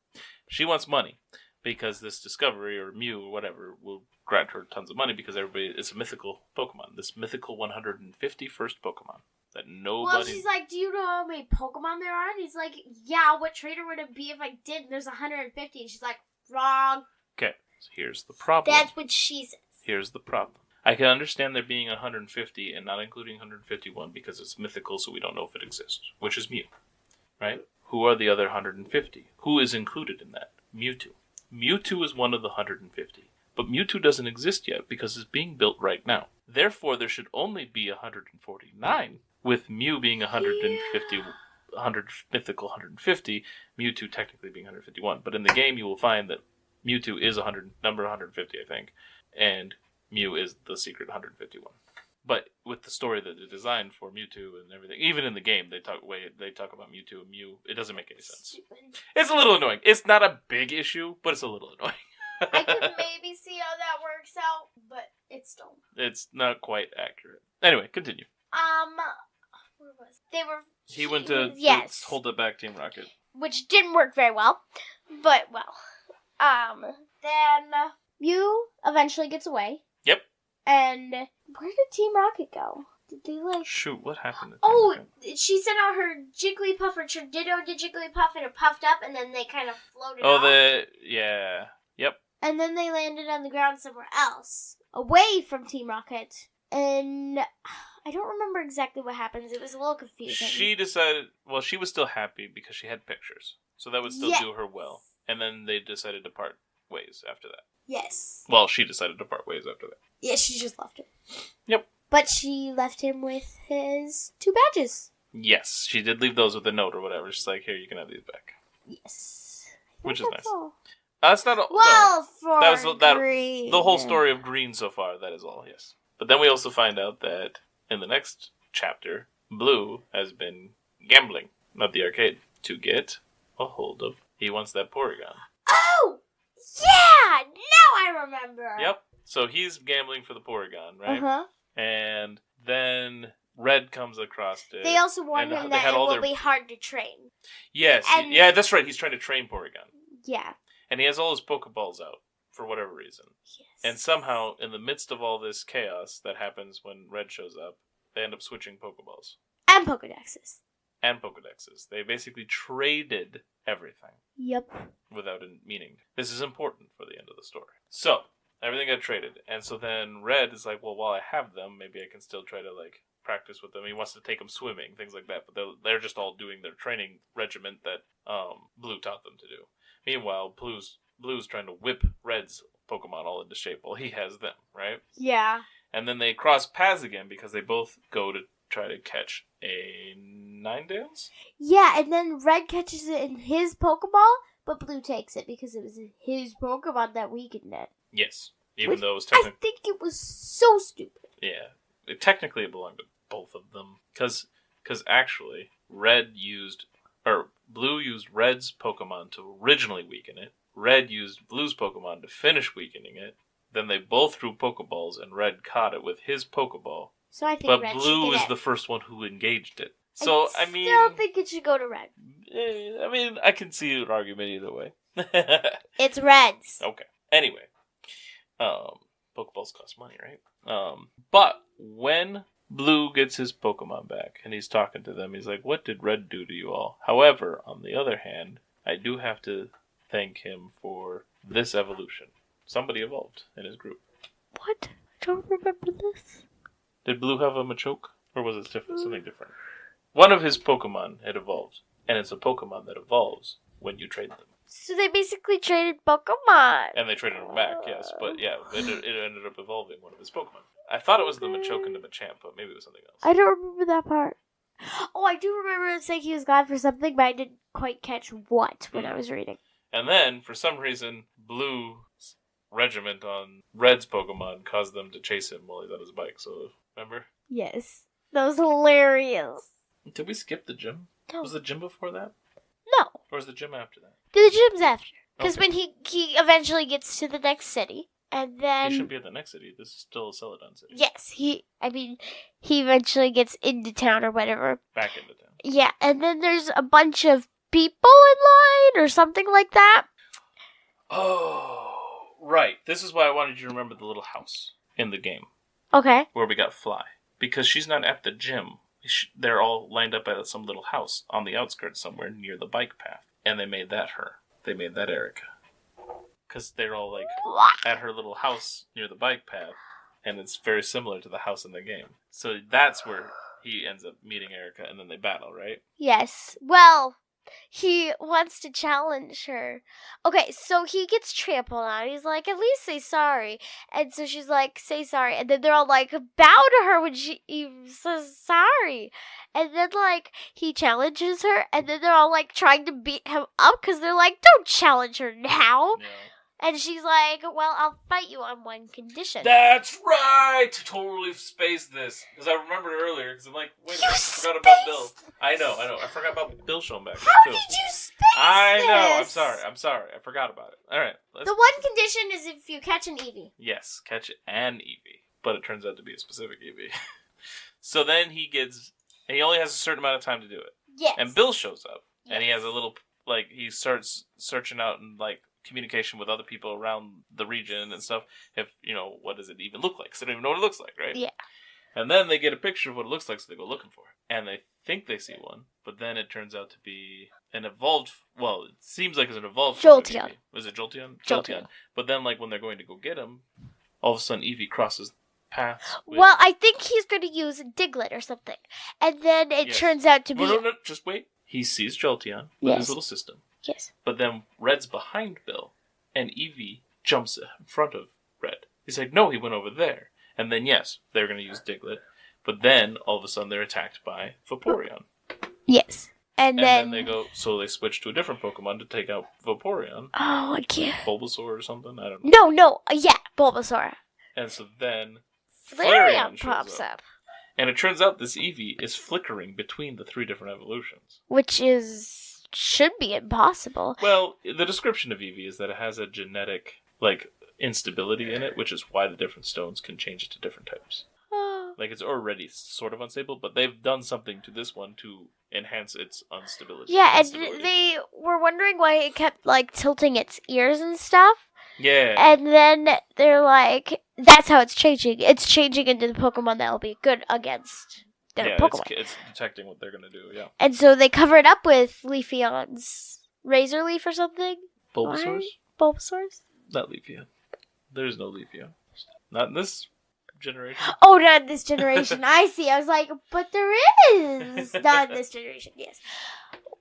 She wants money because this discovery or Mew or whatever will grant her tons of money because it's a mythical Pokemon. This mythical 151st Pokemon that nobody. Well, she's like, do you know how many Pokemon there are? And he's like, yeah. What trainer would it be if I did? And there's 150. And she's like, wrong. Okay, so here's the problem. That's what she says. Here's the problem. I can understand there being 150 and not including 151 because it's mythical, so we don't know if it exists, which is Mew, right? Who are the other 150? Who is included in that? Mewtwo. Mewtwo is one of the 150, but Mewtwo doesn't exist yet because it's being built right now. Therefore, there should only be 149, with Mew being 150, 100 mythical 150, Mewtwo technically being 151. But in the game, you will find that Mewtwo is number 150, I think, and Mew is the secret 151. But with the story that they designed for Mewtwo and everything, even in the game, they talk about Mewtwo and Mew. It doesn't make any sense. It's a little annoying. It's not a big issue, but it's a little annoying. I could maybe see how that works out, but it's still. It's not quite accurate. Anyway, continue. Where was it? They were. He went to hold it back, Team Rocket, which didn't work very well, but well. Then Mew eventually gets away. Yep. And where did Team Rocket go? Did they Shoot, what happened to Team Rocket? She sent out her Jigglypuff or Ditto to Jigglypuff and it puffed up and then they kind of floated off. Yeah. Yep. And then they landed on the ground somewhere else, away from Team Rocket. And I don't remember exactly what happens. It was a little confusing. She decided, she was still happy because she had pictures. So that would still do her well. And then they decided to part ways after that. Yes. Well, she decided to part ways after that. Yeah, she just left him. Yep. But she left him with his 2 badges. Yes, she did leave those with a note or whatever. She's like, here, you can have these back. Yes. Which is nice. All. That's not all. Well, no. for Green. The whole story of Green so far, that is all, yes. But then we also find out that in the next chapter, Blue has been gambling at the arcade to get a hold of. He wants that Porygon. Oh! Yeah! Now I remember! Yep. So he's gambling for the Porygon, right? Uh-huh. And then Red comes across it. They also warned him that it will be hard to train. Yes. Yeah, that's right. He's trying to train Porygon. Yeah. And he has all his Pokeballs out for whatever reason. Yes. And somehow, in the midst of all this chaos that happens when Red shows up, they end up switching Pokeballs. And Pokedexes. They basically traded everything. Yep. Without a meaning. This is important for the end of the story. So, everything got traded. And so then Red is like, well, while I have them, maybe I can still try to, practice with them. He wants to take them swimming, things like that. But they're just all doing their training regiment that Blue taught them to do. Meanwhile, Blue's trying to whip Red's Pokemon all into shape while he has them, right? Yeah. And then they cross paths again because they both go to try to catch a Ninetales? Yeah, and then Red catches it in his Pokeball, but Blue takes it because it was his Pokemon that weakened it. Yes, even though it was technically... I think it was so stupid. Yeah, technically it belonged to both of them. Because actually, Blue used Red's Pokemon to originally weaken it. Red used Blue's Pokemon to finish weakening it. Then they both threw Pokeballs, and Red caught it with his Pokeball. So I think but Red Blue is the first one who engaged it. So, I still think it should go to Red. I can see an argument either way. It's Red's. Okay. Anyway. Pokeballs cost money, right? But when Blue gets his Pokemon back, and he's talking to them, he's like, what did Red do to you all? However, on the other hand, I do have to thank him for this evolution. Somebody evolved in his group. What? I don't remember this. Did Blue have a Machoke? Or was it different? Something different? One of his Pokemon had evolved. And it's a Pokemon that evolves when you trade them. So they basically traded Pokemon. And they traded them back, yes. But yeah, it ended up evolving one of his Pokemon. I thought it was the Machoke and the Machamp, but maybe it was something else. I don't remember that part. Oh, I do remember it saying he was glad for something, but I didn't quite catch what when I was reading. And then, for some reason, Blue's regiment on Red's Pokemon caused them to chase him while he's on his bike. So remember? Yes. That was hilarious. Did we skip the gym? No. Was the gym before that? No. Or was the gym after that? The gym's after. Because Okay. when he eventually gets to the next city, and then... He shouldn't be at the next city. This is still Celadon City. Yes, he eventually gets into town or whatever. Back into town. Yeah, and then there's a bunch of people in line or something like that. Oh, right. This is why I wanted you to remember the little house in the game Okay. where we got Fly. Because she's not at the gym. They're all lined up at some little house on the outskirts somewhere near the bike path. And they made that her. They made that Erica. Because they're all like at her little house near the bike path. And it's very similar to the house in the game. So that's where he ends up meeting Erica and then they battle, right? Yes. Well, he wants to challenge her. Okay, so he gets trampled on. He's like, at least say sorry. And so she's like, say sorry. And then they're all like, bow to her when she says sorry. And then, like, he challenges her. And then they're all like trying to beat him up because they're like, don't challenge her now. Yeah. And she's like, well, I'll fight you on one condition. That's right! Totally spaced this. Because I remembered earlier, because I'm like, wait, You I forgot about Bill. I know. I forgot about Bill showing back How too. did you space I know. this? I'm sorry. I forgot about it. Alright. The one condition is if you catch an Eevee. Yes, catch an Eevee. But it turns out to be a specific Eevee. So then he only has a certain amount of time to do it. Yes. And Bill shows up. Yes. And he has a little, like, he starts searching out and, like, communication with other people around the region and stuff. If, what does it even look like? Because they don't even know what it looks like, right? Yeah. And then they get a picture of what it looks like, so they go looking for it. And they think they see one, but then it turns out to be an evolved, well, it seems like it's an evolved form of Jolteon. Eevee. Was it Jolteon? Jolteon. But then, like, when they're going to go get him, all of a sudden Eevee crosses paths with... Well, I think he's going to use Diglett or something. And then it turns out to be... No, just wait. He sees Jolteon with his little system. Yes. But then Red's behind Bill, and Eevee jumps in front of Red. He's like, no, he went over there. And then, yes, they're going to use Diglett. But then, all of a sudden, they're attacked by Vaporeon. Yes. And then they go, so they switch to a different Pokemon to take out Vaporeon. Oh, I can't. Bulbasaur or something? I don't know. No. Yeah, Bulbasaur. And so then, Flareon shows pops up. And it turns out this Eevee is flickering between the 3 different evolutions. Which should be impossible. Well, the description of Eevee is that it has a genetic, instability in it, which is why the different stones can change it to different types. Like, it's already sort of unstable, but they've done something to this one to enhance its instability. Yeah, and they were wondering why it kept, tilting its ears and stuff. Yeah. And then they're like, that's how it's changing. It's changing into the Pokemon that will be good against their Pokemon. It's detecting what they're going to do, yeah. And so they cover it up with Leafeon's Razor Leaf or something. Bulbasaur's? Bulbasaur's? Not Leafeon. There's no Leafeon. Not in this generation. Oh, not in this generation. I see. I was like, but there is. Not in this generation, yes.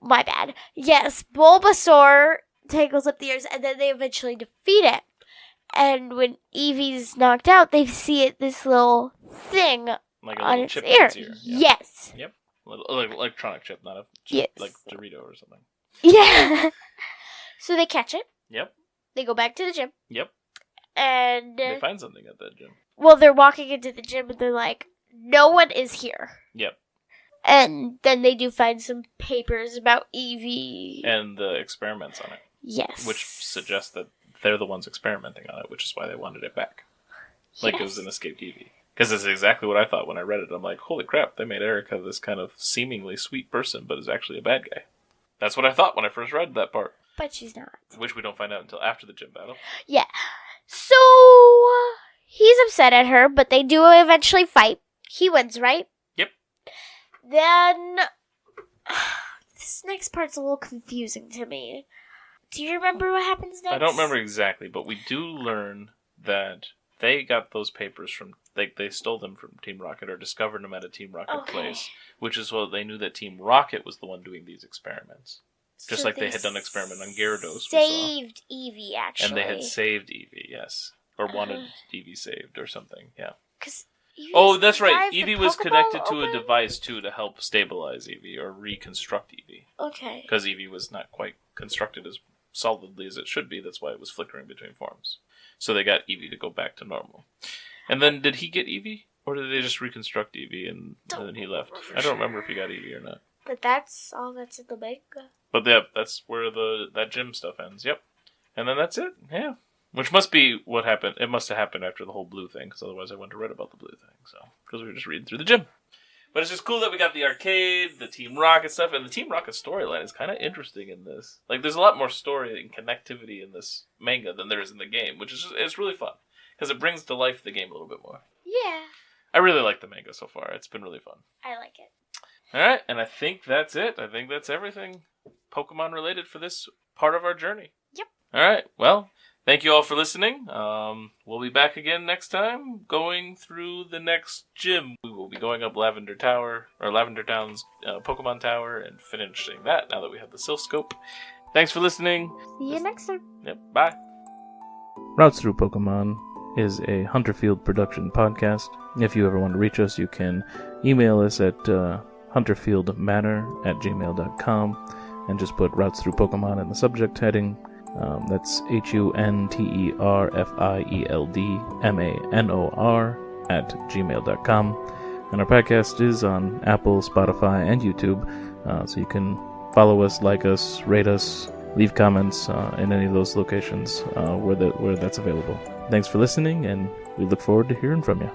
My bad. Yes, Bulbasaur tangles up the ears, and then they eventually defeat it. And when Eevee's knocked out, they see this little thing like a on little its chip ear. in its ear. Yeah. Yes. Yep. Like electronic chip, not a chip Yes. like Dorito or something. Yeah. So they catch it. Yep. They go back to the gym. Yep. And they find something at that gym. Well, they're walking into the gym and they're like, no one is here. Yep. And then they do find some papers about Eevee. And the experiments on it. Yes. Which suggests that they're the ones experimenting on it, which is why they wanted it back. Like it was an escaped Eevee. Because it's exactly what I thought when I read it. I'm like, holy crap, they made Erica this kind of seemingly sweet person, but is actually a bad guy. That's what I thought when I first read that part. But she's not. Which we don't find out until after the gym battle. Yeah. So, he's upset at her, but they do eventually fight. He wins, right? Yep. Then, this next part's a little confusing to me. Do you remember what happens next? I don't remember exactly, but we do learn that they got those papers from... They stole them from Team Rocket or discovered them at a Team Rocket place, which is what they knew that Team Rocket was the one doing these experiments. Just like they had done an experiment on Gyarados. Saved Eevee, actually. And they had saved Eevee, yes. Or wanted Eevee saved or something, yeah. Oh, that's right. Eevee was connected to a device, too, to help stabilize Eevee or reconstruct Eevee. Okay. Because Eevee was not quite constructed as solidly as it should be. That's why it was flickering between forms. So they got Eevee to go back to normal. And then did he get Eevee? Or did they just reconstruct Eevee and then he left? I don't remember if he got Eevee or not. But that's all that's in the manga. But yeah, that's where that gym stuff ends. Yep. And then that's it. Yeah. Which must be what happened. It must have happened after the whole blue thing, because otherwise I wouldn't have read about the blue thing. So, because we were just reading through the gym. But it's just cool that we got the arcade, the Team Rocket stuff, and the Team Rocket storyline is kind of interesting in this. Like, there's a lot more story and connectivity in this manga than there is in the game, which is it's really fun because it brings to life the game a little bit more. Yeah. I really like the manga so far. It's been really fun. I like it. All right, and I think that's it. I think that's everything Pokemon related for this part of our journey. Yep. All right, well, thank you all for listening. We'll be back again next time, going through the next gym. We will be going up Lavender Town's Pokemon Tower, and finishing that now that we have the Silph Scope. Thanks for listening. See you next time. Yep, bye. Routes Through Pokemon is a Hunterfield production podcast. If you ever want to reach us, you can email us at hunterfieldmanor@gmail.com and just put Routes Through Pokemon in the subject heading. That's hunterfieldmanor@gmail.com. And our podcast is on Apple, Spotify, and YouTube, so you can follow us, like us, rate us, leave comments in any of those locations where that's available. Thanks for listening, and we look forward to hearing from you.